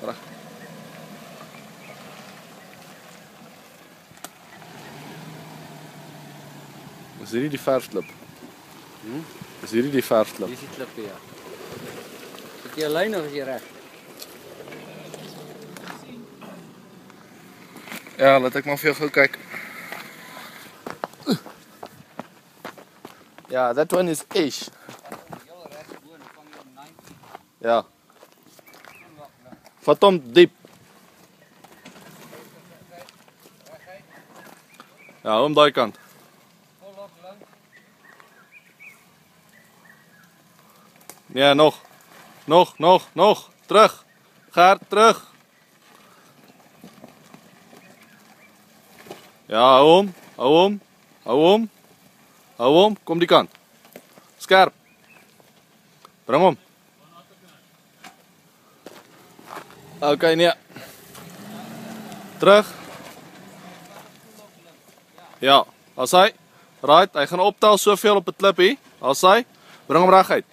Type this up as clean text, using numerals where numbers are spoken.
Reg. Is hierdie die verfklip? Is hierdie die verfklip? Hier is die klippe, ja. Is jy alleen of is jy reg? Ja, laat ek maar vir jou gou kyk. Ja, that one is ish. Ja. Vat hom diep. Ja, om daai kant. Nee, nog. Nog. Terug. Gert, terug. Ja, hou hom. Kom die kant. Skerp. Bring hom. Okay, nee. Terug. Ja, as hy. Right, hy gaan optel soveel op 'n klippie. As hy. Bring hom reguit.